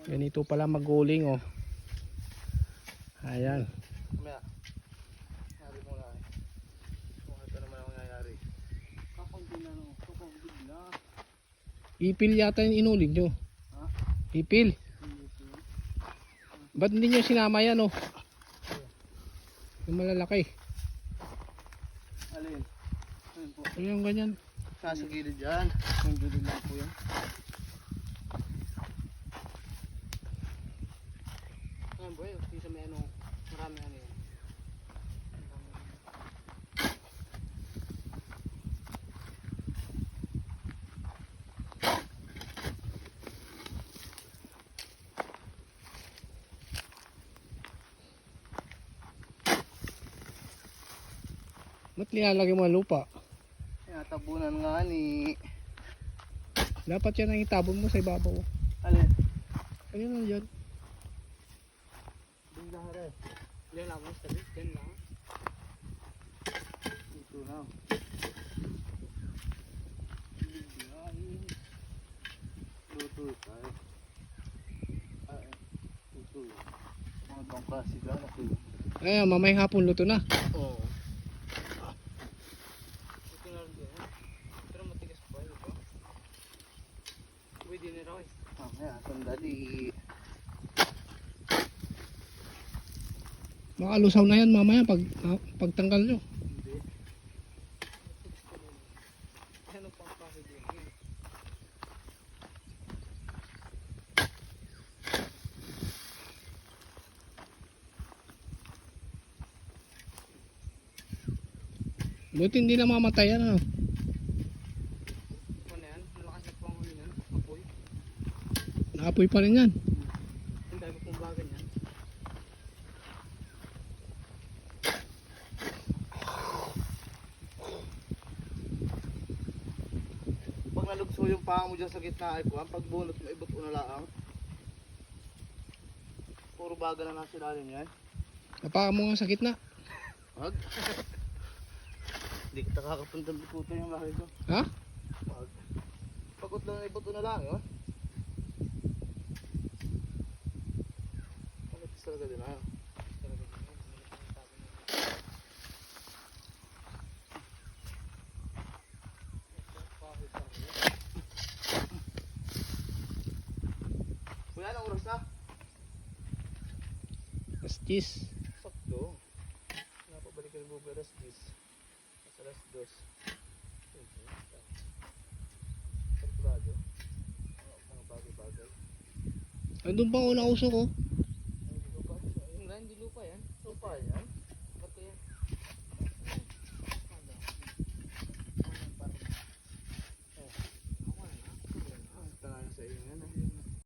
Ganito pala maguling oh. Ayan. Mamaya. Hari mo na eh. Kung ito naman ang nangyayari. Kakunti na no. Kakunti na. Ipil yata yung inulig nyo. Ha? Ipil. Ba't hindi nyo sinama yan oh? Yung malalaki. Alin? Alin po? Yung ganyan. Nasa gilid dyan. Yung gilid lang po yan. Ayan boy, isa may ano, marami ano yan. Ba't nilalagay mo ang lupa? Tabunan nga ni. Dapat yan ang itabon mo sa ibabaw. Alin? Ayun lang dyan. Bigla rin. Diyan lang, mas tabi. Diyan lang. Ito na. Luto tayo. Ay, luto. Mga bang klase ka na ito. Ayan, mamay hapon luto na. Oo. Ito na rin din. Pero matigas pa yun ito. Uy, din na raw eh. Mamaya, sandali. Makalusaw na yan mamaya pagtanggal nyo. Hindi. Ano pang klase din? Buti hindi na mamatay yan ano. Ano yan? Malakas na pang ano yan? Apoy. Naapoy pa rin yan. Ang dami pong bagan yan. Pag nalugso yung paa mo dyan sa gitna ay kuhan, pag bunot mo ibot mo na lang. Puro baga na nasa ilalim yan. Napakan mo nga sa gitna. Wag. Hindi kita kakapuntang bikutan yung lahi ko. Ha? Wag. Pagod lang ibot mo na lang yun. Pagod talaga din ah. Kuya, anong oras na? Astis. Sakto. Napabalik ka ng bubo alas 10. Alas 2. Kalkulado. Mga bagay-bagay. Andun pa ako na usok oh.